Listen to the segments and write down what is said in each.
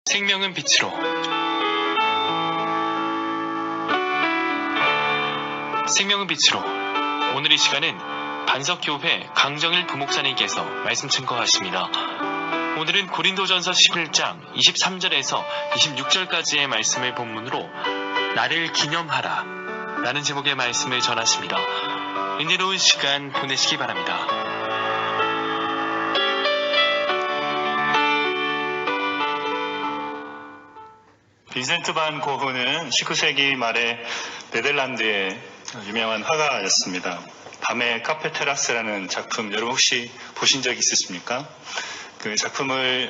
생명은 빛으로. 생명은 빛으로. 오늘 이 시간은 반석교회 강정일 부목사님께서 말씀 증거하십니다. 오늘은 고린도전서 11장 23절에서 26절까지의 말씀을 본문으로 나를 기념하라 라는 제목의 말씀을 전하십니다. 은혜로운 시간 보내시기 바랍니다. 빈센트 반 고흐는 19세기 말에 네덜란드의 유명한 화가였습니다. 밤의 카페 테라스라는 작품 여러분 혹시 보신 적 있으십니까? 그 작품을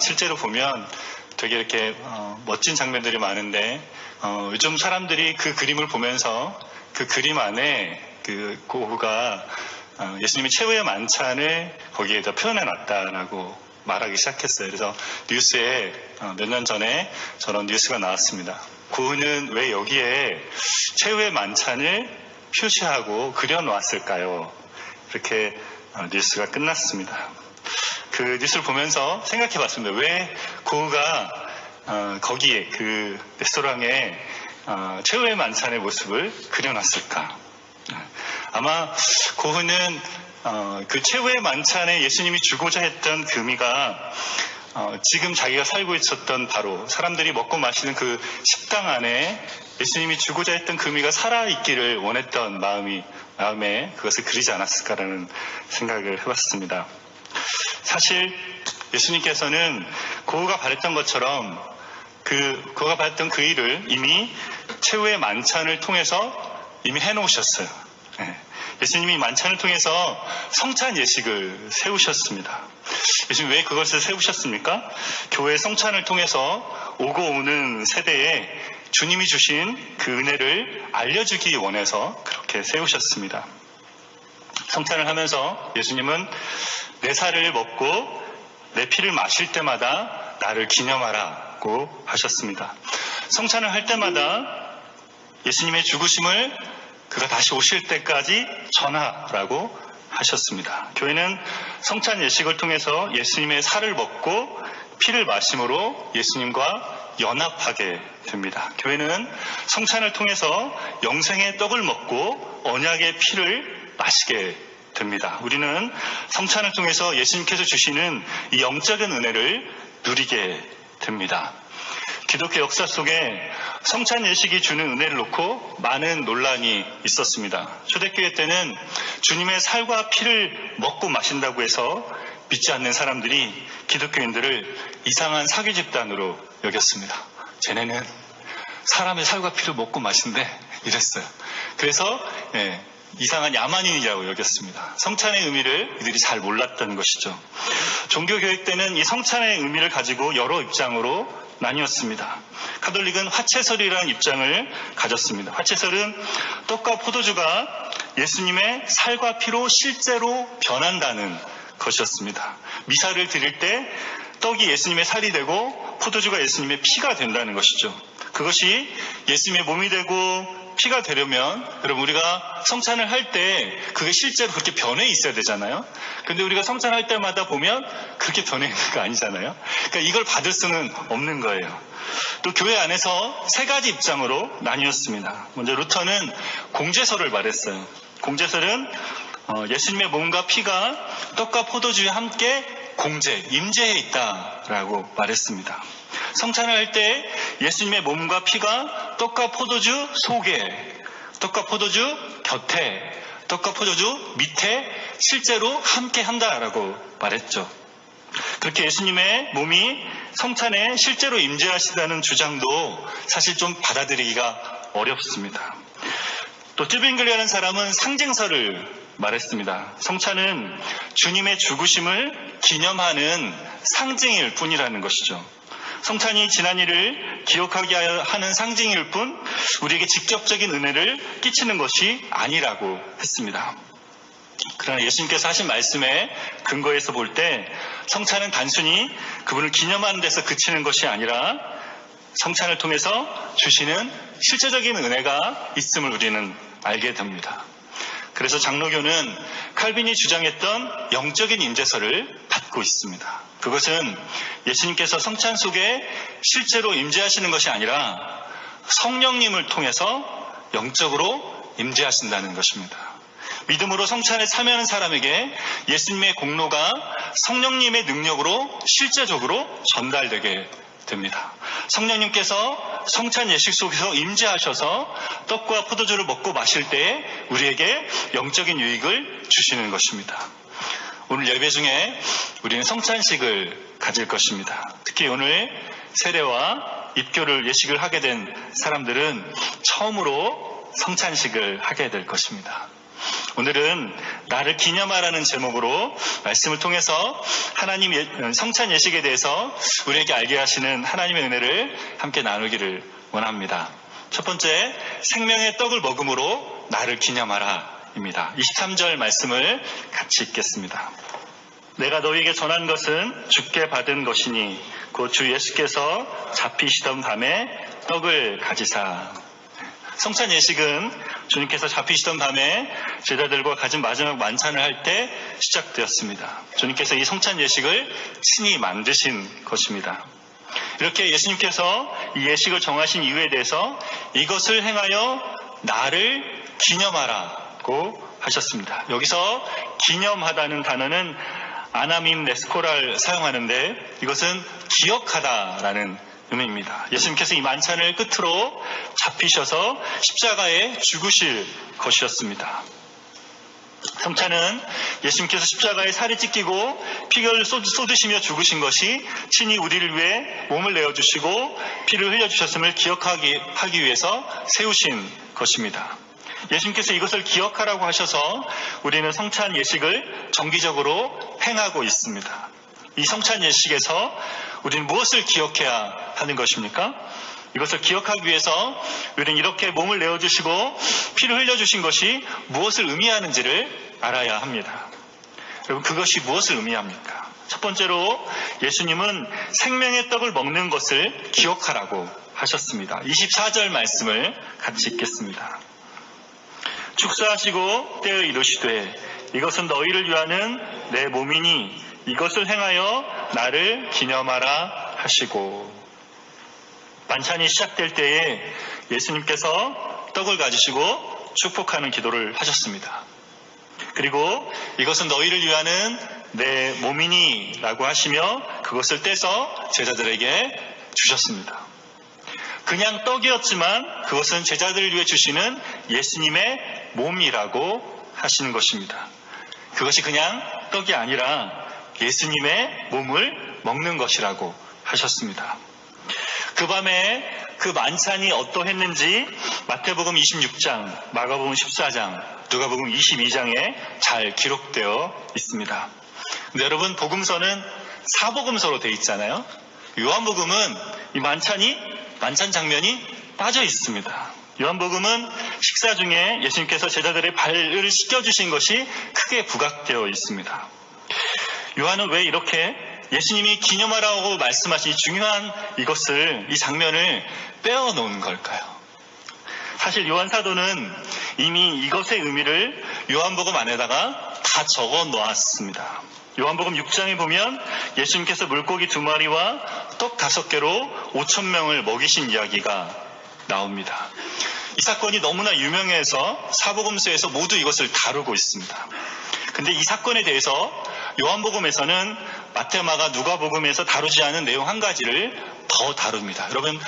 실제로 보면 되게 이렇게 멋진 장면들이 많은데 요즘 사람들이 그 그림을 보면서 그 그림 안에 그 고흐가 예수님의 최후의 만찬을 거기에다 표현해 놨다라고 말하기 시작했어요. 그래서 뉴스에 몇 년 전에 저런 뉴스가 나왔습니다. 고흐는 왜 여기에 최후의 만찬을 표시하고 그려놓았을까요? 이렇게 뉴스가 끝났습니다. 그 뉴스를 보면서 생각해 봤습니다. 왜 고흐가 거기에 그 레스토랑에 최후의 만찬의 모습을 그려놨을까? 아마 고흐는 그 최후의 만찬에 예수님이 주고자 했던 그 의미가 지금 자기가 살고 있었던 바로 사람들이 먹고 마시는 그 식당 안에 예수님이 주고자 했던 그 의미가 살아있기를 원했던 마음에 그것을 그리지 않았을까라는 생각을 해봤습니다. 사실 예수님께서는 고흐가 바랬던 것처럼 고흐가 바랬던 그 일을 이미 최후의 만찬을 통해서 이미 해놓으셨어요. 예수님이 만찬을 통해서 성찬 예식을 세우셨습니다. 예수님 왜 그것을 세우셨습니까? 교회 성찬을 통해서 오고 오는 세대에 주님이 주신 그 은혜를 알려주기 원해서 그렇게 세우셨습니다. 성찬을 하면서 예수님은 내 살을 먹고 내 피를 마실 때마다 나를 기념하라고 하셨습니다. 성찬을 할 때마다 예수님의 죽으심을 그가 다시 오실 때까지 전하라고 하셨습니다. 교회는 성찬 예식을 통해서 예수님의 살을 먹고 피를 마심으로 예수님과 연합하게 됩니다. 교회는 성찬을 통해서 영생의 떡을 먹고 언약의 피를 마시게 됩니다. 우리는 성찬을 통해서 예수님께서 주시는 이 영적인 은혜를 누리게 됩니다. 기독교 역사 속에 성찬 예식이 주는 은혜를 놓고 많은 논란이 있었습니다. 초대교회 때는 주님의 살과 피를 먹고 마신다고 해서 믿지 않는 사람들이 기독교인들을 이상한 사기 집단으로 여겼습니다. 쟤네는 사람의 살과 피를 먹고 마신대 이랬어요. 그래서 이상한 야만인이라고 여겼습니다. 성찬의 의미를 이들이 잘 몰랐던 것이죠. 종교교육 때는 이 성찬의 의미를 가지고 여러 입장으로 나뉘었습니다. 가톨릭은 화채설이라는 입장을 가졌습니다. 화채설은 떡과 포도주가 예수님의 살과 피로 실제로 변한다는 것이었습니다. 미사를 드릴 때 떡이 예수님의 살이 되고 포도주가 예수님의 피가 된다는 것이죠. 그것이 예수님의 몸이 되고 피가 되려면 여러분 우리가 성찬을 할 때 그게 실제로 그렇게 변해 있어야 되잖아요. 근데 우리가 성찬할 때마다 보면 그렇게 변해 있는 거 아니잖아요. 그러니까 이걸 받을 수는 없는 거예요. 또 교회 안에서 세 가지 입장으로 나뉘었습니다. 먼저 루터는 공제설을 말했어요. 공제설은 예수님의 몸과 피가 떡과 포도주에 함께 임재해 있다라고 말했습니다. 성찬을 할 때 예수님의 몸과 피가 떡과 포도주 속에, 떡과 포도주 곁에, 떡과 포도주 밑에 실제로 함께 한다라고 말했죠. 그렇게 예수님의 몸이 성찬에 실제로 임재하시다는 주장도 사실 좀 받아들이기가 어렵습니다. 또 튜빙글리라는 사람은 상징설을 말했습니다. 성찬은 주님의 죽으심을 기념하는 상징일 뿐이라는 것이죠. 성찬이 지난 일을 기억하게 하는 상징일 뿐 우리에게 직접적인 은혜를 끼치는 것이 아니라고 했습니다. 그러나 예수님께서 하신 말씀에 근거해서 볼 때 성찬은 단순히 그분을 기념하는 데서 그치는 것이 아니라 성찬을 통해서 주시는 실제적인 은혜가 있음을 우리는 알게 됩니다. 그래서 장로교는 칼빈이 주장했던 영적인 임재설을 갖고 있습니다. 그것은 예수님께서 성찬 속에 실제로 임재하시는 것이 아니라 성령님을 통해서 영적으로 임재하신다는 것입니다. 믿음으로 성찬에 참여하는 사람에게 예수님의 공로가 성령님의 능력으로 실제적으로 전달되게 됩니다. 성령님께서 성찬 예식 속에서 임재하셔서 떡과 포도주를 먹고 마실 때에 우리에게 영적인 유익을 주시는 것입니다. 오늘 예배 중에 우리는 성찬식을 가질 것입니다. 특히 오늘 세례와 입교를 예식을 하게 된 사람들은 처음으로 성찬식을 하게 될 것입니다. 오늘은 나를 기념하라는 제목으로 말씀을 통해서 하나님 성찬 예식에 대해서 우리에게 알게 하시는 하나님의 은혜를 함께 나누기를 원합니다. 첫 번째, 생명의 떡을 먹음으로 나를 기념하라 입니다. 23절 말씀을 같이 읽겠습니다. 내가 너희에게 전한 것은 주께 받은 것이니 곧 주 예수께서 잡히시던 밤에 떡을 가지사. 성찬 예식은 주님께서 잡히시던 밤에 제자들과 가진 마지막 만찬을 할 때 시작되었습니다. 주님께서 이 성찬 예식을 친히 만드신 것입니다. 이렇게 예수님께서 이 예식을 정하신 이유에 대해서 이것을 행하여 나를 기념하라고 하셨습니다. 여기서 기념하다는 단어는 아나민 네스코라를 사용하는데 이것은 기억하다라는 의미입니다. 예수님께서 이 만찬을 끝으로 잡히셔서 십자가에 죽으실 것이었습니다. 성찬은 예수님께서 십자가에 살이 찢기고 피를 쏟으시며 죽으신 것이 친히 우리를 위해 몸을 내어주시고 피를 흘려주셨음을 기억하기 위해서 세우신 것입니다. 예수님께서 이것을 기억하라고 하셔서 우리는 성찬 예식을 정기적으로 행하고 있습니다. 이 성찬 예식에서 우리는 무엇을 기억해야 하는 것입니까? 이것을 기억하기 위해서 우리는 이렇게 몸을 내어주시고 피를 흘려주신 것이 무엇을 의미하는지를 알아야 합니다. 여러분, 그것이 무엇을 의미합니까? 첫 번째로 예수님은 생명의 떡을 먹는 것을 기억하라고 하셨습니다. 24절 말씀을 같이 읽겠습니다. 축사하시고 떼어 이르시되 이것은 너희를 위하는 내 몸이니 이것을 행하여 나를 기념하라 하시고. 만찬이 시작될 때에 예수님께서 떡을 가지시고 축복하는 기도를 하셨습니다. 그리고 이것은 너희를 위하는 내 몸이니 라고 하시며 그것을 떼서 제자들에게 주셨습니다. 그냥 떡이었지만 그것은 제자들을 위해 주시는 예수님의 몸이라고 하시는 것입니다. 그것이 그냥 떡이 아니라 예수님의 몸을 먹는 것이라고 하셨습니다. 그 밤에 그 만찬이 어떠했는지 마태복음 26장, 마가복음 14장, 누가복음 22장에 잘 기록되어 있습니다. 근데 여러분, 복음서는 사복음서로 되어 있잖아요. 요한복음은 이 만찬 장면이 빠져 있습니다. 요한복음은 식사 중에 예수님께서 제자들의 발을 씻겨주신 것이 크게 부각되어 있습니다. 요한은 왜 이렇게 예수님이 기념하라고 말씀하신 중요한 이 장면을 빼어놓은 걸까요? 사실 요한 사도는 이미 이것의 의미를 요한복음 안에다가 다 적어 놓았습니다. 요한복음 6장에 보면 예수님께서 물고기 2마리와 떡 5개로 5,000명을 먹이신 이야기가 나옵니다. 이 사건이 너무나 유명해서 사복음서에서 모두 이것을 다루고 있습니다. 근데 이 사건에 대해서 요한복음에서는 마태, 마가, 누가복음에서 다루지 않은 내용 한 가지를 더 다룹니다. 여러분,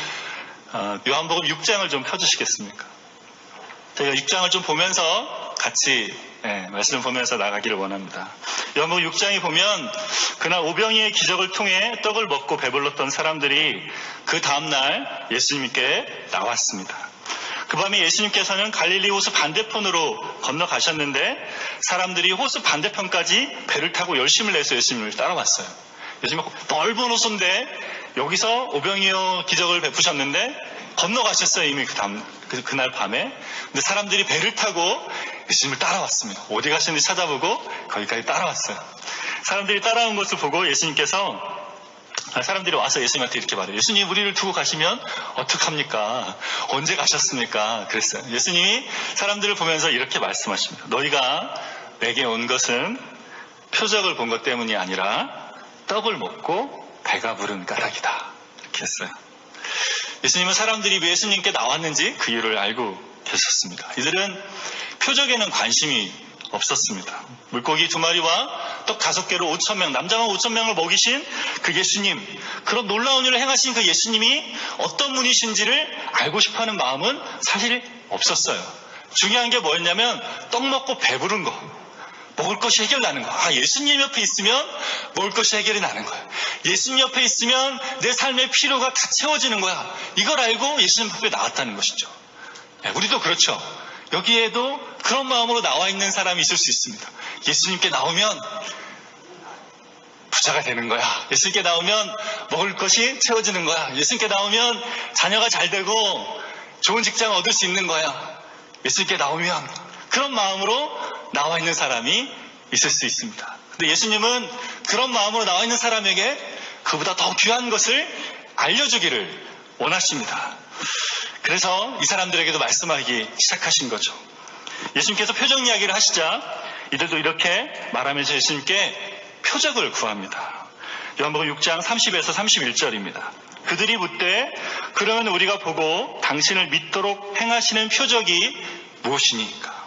요한복음 6장을 좀 펴주시겠습니까? 저희가 6장을 좀 보면서 같이 말씀을 보면서 나가기를 원합니다. 요한복음 6장에 보면 그날 오병이의 기적을 통해 떡을 먹고 배불렀던 사람들이 그 다음날 예수님께 나왔습니다. 그 밤에 예수님께서는 갈릴리 호수 반대편으로 건너가셨는데 사람들이 호수 반대편까지 배를 타고 열심을 내서 예수님을 따라왔어요. 예수님 넓은 호수인데 여기서 오병이어 기적을 베푸셨는데 건너가셨어요. 이미 그날 밤에. 근데 사람들이 배를 타고 예수님을 따라왔습니다. 어디 가시는지 찾아보고 거기까지 따라왔어요. 사람들이 따라온 것을 보고 예수님께서 사람들이 와서 예수님한테 이렇게 말해요. 예수님, 우리를 두고 가시면 어떡합니까? 언제 가셨습니까? 그랬어요. 예수님이 사람들을 보면서 이렇게 말씀하십니다. 너희가 내게 온 것은 표적을 본 것 때문이 아니라 떡을 먹고 배가 부른 까닭이다. 이렇게 했어요. 예수님은 사람들이 왜 예수님께 나왔는지 그 이유를 알고 계셨습니다. 이들은 표적에는 관심이 없었습니다. 물고기 2마리와 떡 5개로 5,000명, 남자만 5,000명을 먹이신 그 예수님, 그런 놀라운 일을 행하신 그 예수님이 어떤 분이신지를 알고 싶어하는 마음은 사실 없었어요. 중요한 게 뭐였냐면 떡 먹고 배부른 거, 먹을 것이 해결나는 거. 예수님 옆에 있으면 먹을 것이 해결이 나는 거야. 예수님 옆에 있으면 내 삶의 필요가 다 채워지는 거야. 이걸 알고 예수님 앞에 나왔다는 것이죠. 우리도 그렇죠. 여기에도 그런 마음으로 나와 있는 사람이 있을 수 있습니다. 예수님께 나오면 부자가 되는 거야. 예수님께 나오면 먹을 것이 채워지는 거야. 예수님께 나오면 자녀가 잘 되고 좋은 직장을 얻을 수 있는 거야. 예수님께 나오면, 그런 마음으로 나와 있는 사람이 있을 수 있습니다. 근데 예수님은 그런 마음으로 나와 있는 사람에게 그보다 더 귀한 것을 알려주기를 원하십니다. 그래서 이 사람들에게도 말씀하기 시작하신 거죠. 예수님께서 표적 이야기를 하시자 이들도 이렇게 말하면서 예수님께 표적을 구합니다. 요한복음 6장 30에서 31절입니다. 그들이 묻되 그러면 우리가 보고 당신을 믿도록 행하시는 표적이 무엇이니까?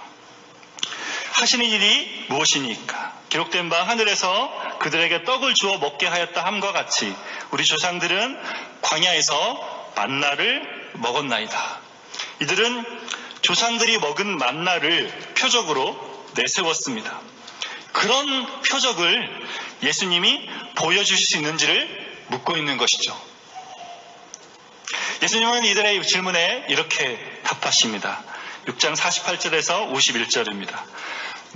하시는 일이 무엇이니까? 기록된 바 하늘에서 그들에게 떡을 주어 먹게 하였다 함과 같이 우리 조상들은 광야에서 만나를 먹었나이다. 이들은 조상들이 먹은 만나를 표적으로 내세웠습니다. 그런 표적을 예수님이 보여주실 수 있는지를 묻고 있는 것이죠. 예수님은 이들의 질문에 이렇게 답하십니다. 6장 48절에서 51절입니다.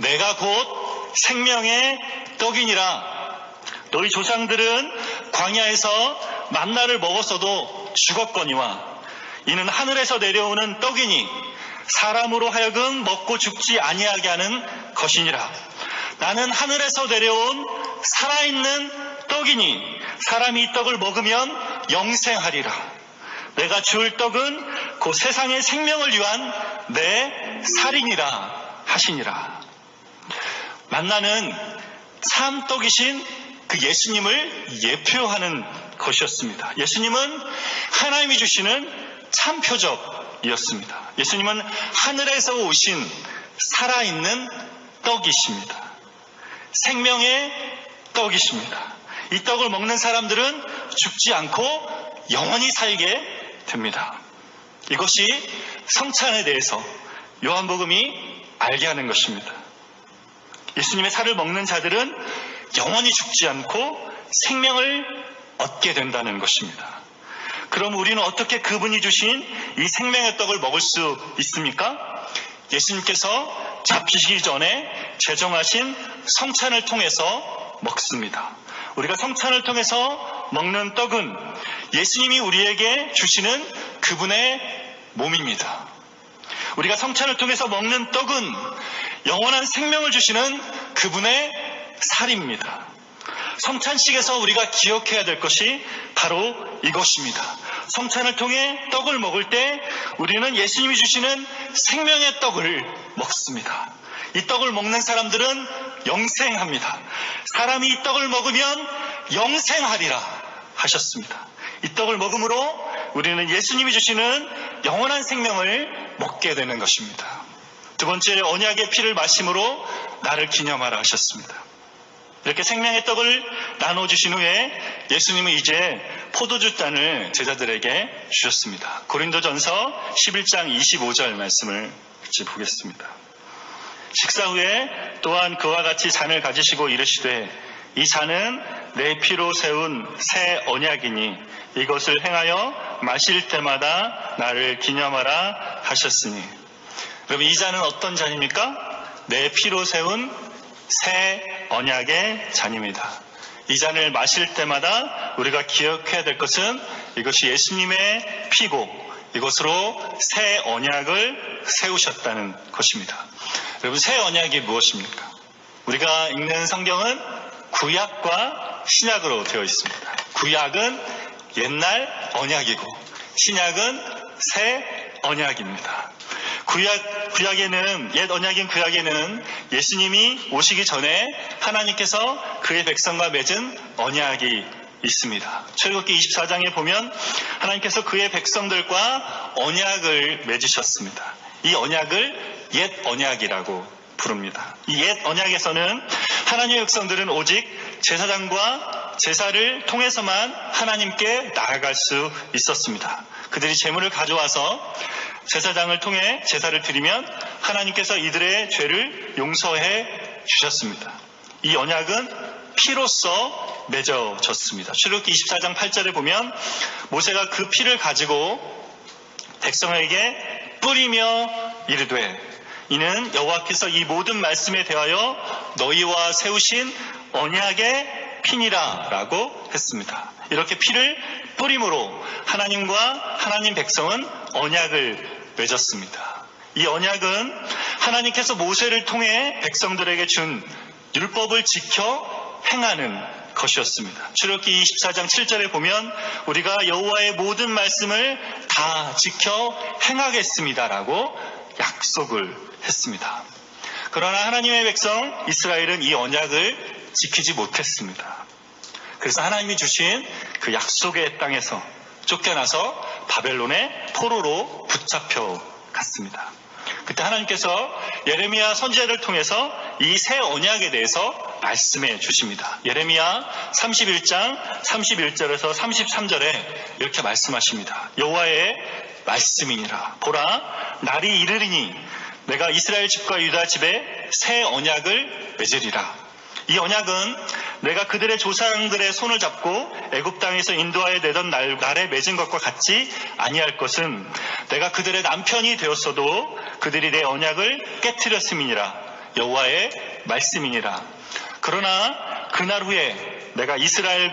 내가 곧 생명의 떡이니라. 너희 조상들은 광야에서 만나를 먹었어도 죽었거니와 이는 하늘에서 내려오는 떡이니 사람으로 하여금 먹고 죽지 아니하게 하는 것이니라. 나는 하늘에서 내려온 살아있는 떡이니 사람이 이 떡을 먹으면 영생하리라. 내가 줄 떡은 그 세상의 생명을 위한 내 살이니라 하시니라. 만나는 참 떡이신 그 예수님을 예표하는 것이었습니다. 예수님은 하나님이 주시는 참 표적이었습니다. 예수님은 하늘에서 오신 살아있는 떡이십니다. 생명의 떡이십니다. 이 떡을 먹는 사람들은 죽지 않고 영원히 살게 됩니다. 이것이 성찬에 대해서 요한복음이 알게 하는 것입니다. 예수님의 살을 먹는 자들은 영원히 죽지 않고 생명을 얻게 된다는 것입니다. 그럼 우리는 어떻게 그분이 주신 이 생명의 떡을 먹을 수 있습니까? 예수님께서 잡히시기 전에 제정하신 성찬을 통해서 먹습니다. 우리가 성찬을 통해서 먹는 떡은 예수님이 우리에게 주시는 그분의 몸입니다. 우리가 성찬을 통해서 먹는 떡은 영원한 생명을 주시는 그분의 살입니다. 성찬식에서 우리가 기억해야 될 것이 바로 이것입니다. 성찬을 통해 떡을 먹을 때 우리는 예수님이 주시는 생명의 떡을 먹습니다. 이 떡을 먹는 사람들은 영생합니다. 사람이 이 떡을 먹으면 영생하리라 하셨습니다. 이 떡을 먹음으로 우리는 예수님이 주시는 영원한 생명을 먹게 되는 것입니다. 두 번째, 언약의 피를 마심으로 나를 기념하라 하셨습니다. 이렇게 생명의 떡을 나눠주신 후에 예수님은 이제 포도주 잔을 제자들에게 주셨습니다. 고린도전서 11장 25절 말씀을 같이 보겠습니다. 식사 후에 또한 그와 같이 잔을 가지시고 이르시되 이 잔은 내 피로 세운 새 언약이니 이것을 행하여 마실 때마다 나를 기념하라 하셨으니. 여러분, 이 잔은 어떤 잔입니까? 내 피로 세운 새 언약의 잔입니다. 이 잔을 마실 때마다 우리가 기억해야 될 것은 이것이 예수님의 피고 이것으로 새 언약을 세우셨다는 것입니다. 여러분, 새 언약이 무엇입니까? 우리가 읽는 성경은 구약과 신약으로 되어 있습니다. 구약은 옛날 언약이고 신약은 새 언약입니다. 구약에는, 옛 언약인 구약에는 예수님이 오시기 전에 하나님께서 그의 백성과 맺은 언약이 있습니다. 출애굽기 24장에 보면 하나님께서 그의 백성들과 언약을 맺으셨습니다. 이 언약을 옛 언약이라고 부릅니다. 이 옛 언약에서는 하나님의 백성들은 오직 제사장과 제사를 통해서만 하나님께 나아갈 수 있었습니다. 그들이 제물을 가져와서 제사장을 통해 제사를 드리면 하나님께서 이들의 죄를 용서해 주셨습니다. 이 언약은 피로써 맺어졌습니다. 출애굽기 24장 8절에 보면 모세가 그 피를 가지고 백성에게 뿌리며 이르되 이는 여호와께서 이 모든 말씀에 대하여 너희와 세우신 언약의 피니라 라고 했습니다. 이렇게 피를 뿌림으로 하나님과 하나님 백성은 언약을 맺었습니다. 이 언약은 하나님께서 모세를 통해 백성들에게 준 율법을 지켜 행하는 것이었습니다. 출애굽기 24장 7절에 보면 우리가 여호와의 모든 말씀을 다 지켜 행하겠습니다라고 약속을 했습니다. 그러나 하나님의 백성 이스라엘은 이 언약을 지키지 못했습니다. 그래서 하나님이 주신 그 약속의 땅에서 쫓겨나서 바벨론의 포로로 붙잡혀 갔습니다. 그때 하나님께서 예레미야 선지자를 통해서 이 새 언약에 대해서 말씀해 주십니다. 예레미야 31장 31절에서 33절에 이렇게 말씀하십니다. 여호와의 말씀이니라. 보라, 날이 이르리니 내가 이스라엘 집과 유다 집에 새 언약을 맺으리라. 이 언약은 내가 그들의 조상들의 손을 잡고 애굽 땅에서 인도하여 내던 날에 맺은 것과 같지 아니할 것은 내가 그들의 남편이 되었어도 그들이 내 언약을 깨트렸음이니라. 여호와의 말씀이니라. 그러나 그날 후에 내가 이스라엘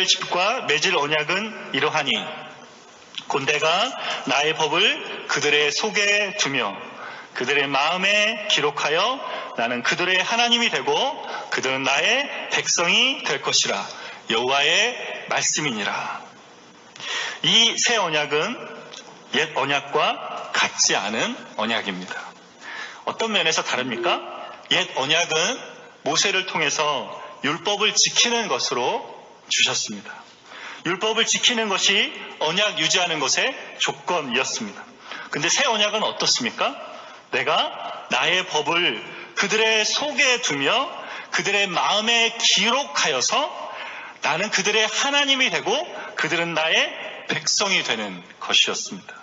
집과 맺을 언약은 이러하니 곧 내가 나의 법을 그들의 속에 두며 그들의 마음에 기록하여 나는 그들의 하나님이 되고 그들은 나의 백성이 될 것이라. 여호와의 말씀이니라. 이 새 언약은 옛 언약과 같지 않은 언약입니다. 어떤 면에서 다릅니까? 옛 언약은 모세를 통해서 율법을 지키는 것으로 주셨습니다. 율법을 지키는 것이 언약 유지하는 것의 조건이었습니다. 근데 새 언약은 어떻습니까? 내가 나의 법을 그들의 속에 두며 그들의 마음에 기록하여서 나는 그들의 하나님이 되고 그들은 나의 백성이 되는 것이었습니다.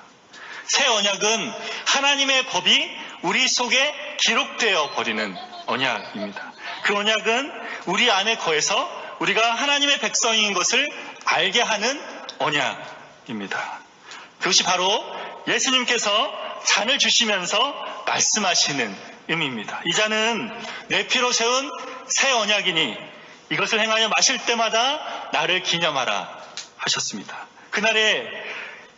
새 언약은 하나님의 법이 우리 속에 기록되어 버리는 언약입니다. 그 언약은 우리 안에 거해서 우리가 하나님의 백성인 것을 알게 하는 언약입니다. 그것이 바로 예수님께서 잔을 주시면서 말씀하시는 의미입니다. 이 잔은 내 피로 세운 새 언약이니 이것을 행하여 마실 때마다 나를 기념하라 하셨습니다. 그날에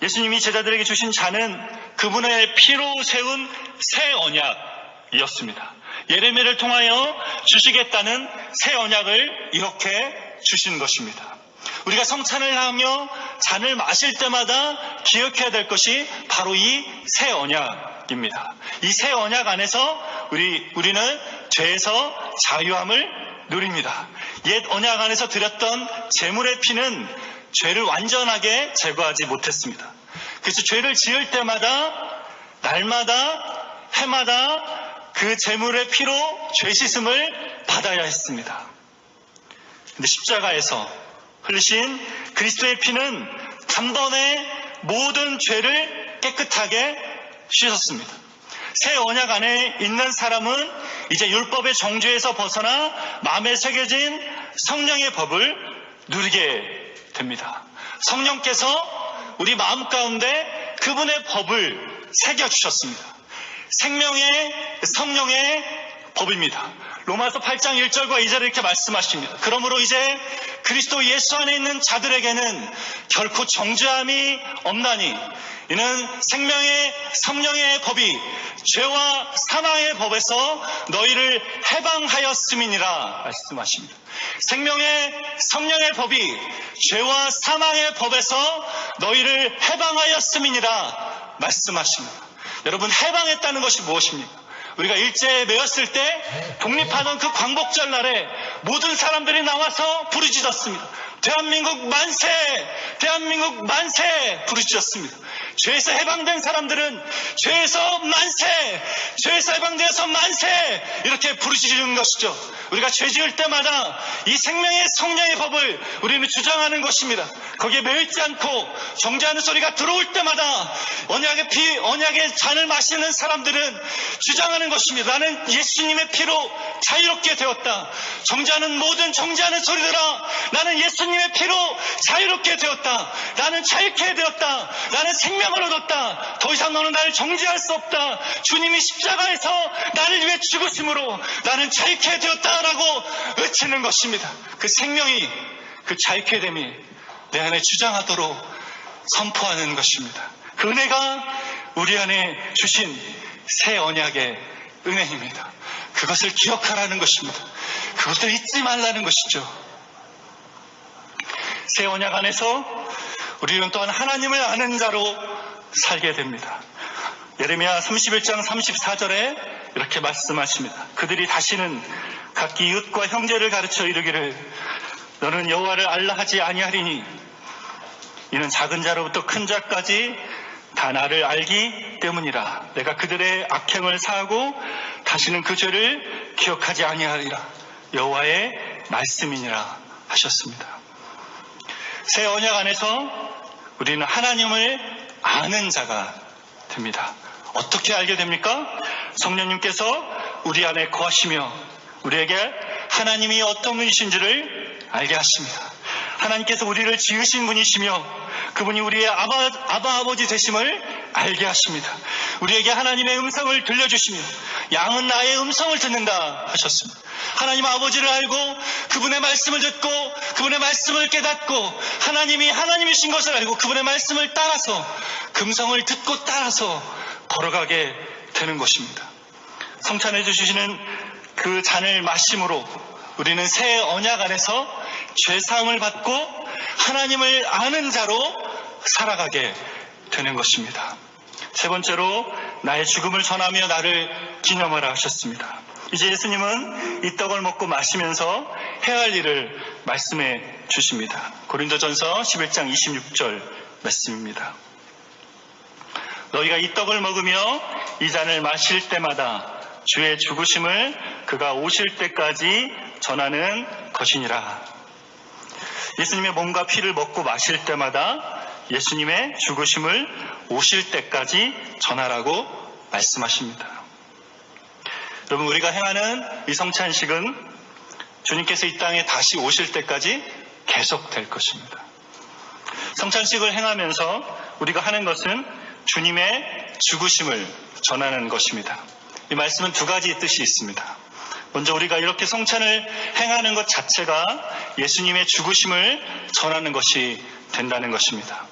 예수님이 제자들에게 주신 잔은 그분의 피로 세운 새 언약이었습니다. 예레미야를 통하여 주시겠다는 새 언약을 이렇게 주신 것입니다. 우리가 성찬을 하며 잔을 마실 때마다 기억해야 될 것이 바로 이 새 언약입니다. 이 새 언약 안에서 우리는 죄에서 자유함을 누립니다. 옛 언약 안에서 드렸던 제물의 피는 죄를 완전하게 제거하지 못했습니다. 그래서 죄를 지을 때마다 날마다 해마다 그 제물의 피로 죄 씻음을 받아야 했습니다. 근데 십자가에서 흘리신 그리스도의 피는 단번에 모든 죄를 깨끗하게 씻었습니다. 새 언약 안에 있는 사람은 이제 율법의 정죄에서 벗어나 마음에 새겨진 성령의 법을 누리게 됩니다. 성령께서 우리 마음 가운데 그분의 법을 새겨주셨습니다. 생명의 성령의 법입니다. 로마서 8장 1절과 2절에 이렇게 말씀하십니다. 그러므로 이제 그리스도 예수 안에 있는 자들에게는 결코 정죄함이 없나니 이는 생명의 성령의 법이 죄와 사망의 법에서 너희를 해방하였음이니라 말씀하십니다. 생명의 성령의 법이 죄와 사망의 법에서 너희를 해방하였음이니라 말씀하십니다. 여러분, 해방했다는 것이 무엇입니까? 우리가 일제에 매였을 때 독립하던 그 광복절 날에 모든 사람들이 나와서 부르짖었습니다. 대한민국 만세! 대한민국 만세! 부르짖었습니다. 죄에서 해방된 사람들은 죄에서 만세! 죄에서 해방되어서 만세! 이렇게 부르짖는 것이죠. 우리가 죄 지을 때마다 이 생명의 성령의 법을 우리는 주장하는 것입니다. 거기에 매이지 않고 정죄하는 소리가 들어올 때마다 언약의 잔을 마시는 사람들은 주장하는 것입니다. 나는 예수님의 피로 자유롭게 되었다. 정죄하는 소리들아, 나는 예수님의 피로 자유롭게 되었다. 나는 자유케 되었다. 나는 생명을 얻었다. 더 이상 너는 나를 정죄할 수 없다. 주님이 십자가에서 나를 위해 죽으심으로 나는 자유케 되었다라고 외치는 것입니다. 그 생명이, 그 자유케 됨이 내 안에 주장하도록 선포하는 것입니다. 그 은혜가 우리 안에 주신 새 언약의 은혜입니다. 그것을 기억하라는 것입니다. 그것을 잊지 말라는 것이죠. 새 언약 안에서 우리는 또한 하나님을 아는 자로 살게 됩니다. 예레미야 31장 34절에 이렇게 말씀하십니다. 그들이 다시는 각기 이웃과 형제를 가르쳐 이르기를 너는 여호와를 알라 하지 아니하리니 이는 작은 자로부터 큰 자까지 다 나를 알기 때문이라. 내가 그들의 악행을 사하고 다시는 그 죄를 기억하지 아니하리라. 여호와의 말씀이니라 하셨습니다. 새 언약 안에서 우리는 하나님을 아는 자가 됩니다. 어떻게 알게 됩니까? 성령님께서 우리 안에 거하시며 우리에게 하나님이 어떤 분이신지를 알게 하십니다. 하나님께서 우리를 지으신 분이시며 그분이 우리의 아버지 되심을 알게 하십니다. 우리에게 하나님의 음성을 들려주시며 양은 나의 음성을 듣는다 하셨습니다. 하나님 아버지를 알고 그분의 말씀을 듣고 그분의 말씀을 깨닫고 하나님이 하나님이신 것을 알고 그분의 말씀을 따라서 금성을 듣고 따라서 걸어가게 되는 것입니다. 성찬해 주시는 그 잔을 마심으로 우리는 새 언약 안에서 죄사함을 받고 하나님을 아는 자로 살아가게 되는 것입니다. 세 번째로 나의 죽음을 전하며 나를 기념하라 하셨습니다. 이제 예수님은 이 떡을 먹고 마시면서 해야 할 일을 말씀해 주십니다. 고린도전서 11장 26절 말씀입니다. 너희가 이 떡을 먹으며 이 잔을 마실 때마다 주의 죽으심을 그가 오실 때까지 전하는 것이니라. 예수님의 몸과 피를 먹고 마실 때마다 예수님의 죽으심을 오실 때까지 전하라고 말씀하십니다. 여러분, 우리가 행하는 이 성찬식은 주님께서 이 땅에 다시 오실 때까지 계속될 것입니다. 성찬식을 행하면서 우리가 하는 것은 주님의 죽으심을 전하는 것입니다. 이 말씀은 두 가지 뜻이 있습니다. 먼저 우리가 이렇게 성찬을 행하는 것 자체가 예수님의 죽으심을 전하는 것이 된다는 것입니다.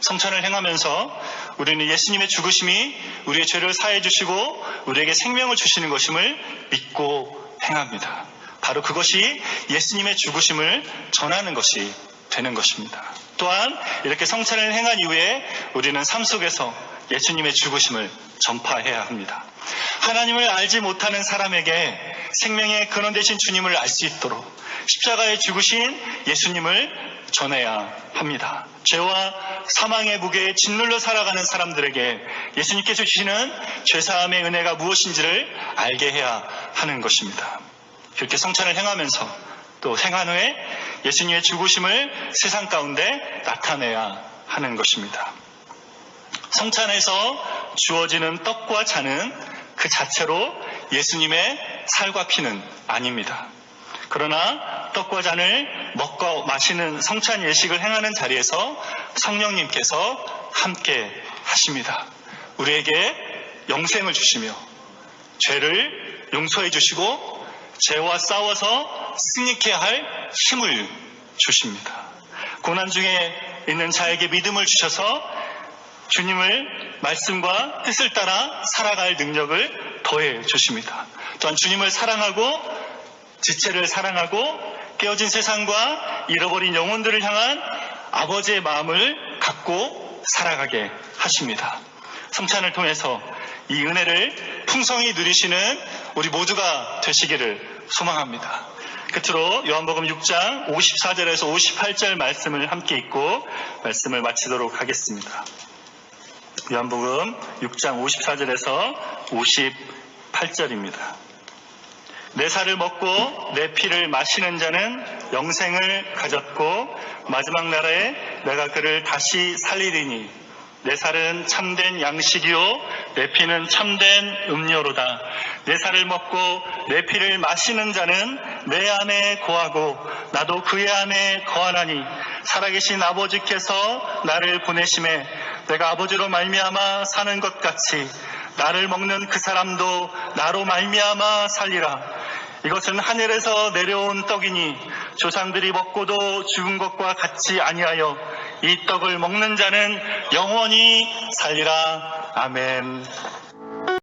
성찬을 행하면서 우리는 예수님의 죽으심이 우리의 죄를 사해 주시고 우리에게 생명을 주시는 것임을 믿고 행합니다. 바로 그것이 예수님의 죽으심을 전하는 것이 되는 것입니다. 또한 이렇게 성찬을 행한 이후에 우리는 삶 속에서 예수님의 죽으심을 전파해야 합니다. 하나님을 알지 못하는 사람에게 생명의 근원 되신 주님을 알 수 있도록 십자가에 죽으신 예수님을 전해야 합니다. 죄와 사망의 무게에 짓눌려 살아가는 사람들에게 예수님께서 주시는 죄사함의 은혜가 무엇인지를 알게 해야 하는 것입니다. 그렇게 성찬을 행하면서 또 행한 후에 예수님의 죽으심을 세상 가운데 나타내야 하는 것입니다. 성찬에서 주어지는 떡과 잔은 그 자체로 예수님의 살과 피는 아닙니다. 그러나 떡과 잔을 먹고 마시는 성찬 예식을 행하는 자리에서 성령님께서 함께 하십니다. 우리에게 영생을 주시며 죄를 용서해 주시고 죄와 싸워서 승리케 할 힘을 주십니다. 고난 중에 있는 자에게 믿음을 주셔서 주님을 말씀과 뜻을 따라 살아갈 능력을 더해 주십니다. 또한 주님을 사랑하고 지체를 사랑하고 깨어진 세상과 잃어버린 영혼들을 향한 아버지의 마음을 갖고 살아가게 하십니다. 성찬을 통해서 이 은혜를 풍성히 누리시는 우리 모두가 되시기를 소망합니다. 끝으로 요한복음 6장 54절에서 58절 말씀을 함께 읽고 말씀을 마치도록 하겠습니다. 요한복음 6장 54절에서 58절입니다. 내 살을 먹고 내 피를 마시는 자는 영생을 가졌고 마지막 날에 내가 그를 다시 살리리니 내 살은 참된 양식이요 내 피는 참된 음료로다. 내 살을 먹고 내 피를 마시는 자는 내 안에 거하고 나도 그의 안에 거하나니 살아계신 아버지께서 나를 보내심에 내가 아버지로 말미암아 사는 것 같이 나를 먹는 그 사람도 나로 말미암아 살리라. 이것은 하늘에서 내려온 떡이니 조상들이 먹고도 죽은 것과 같이 아니하여 이 떡을 먹는 자는 영원히 살리라. 아멘.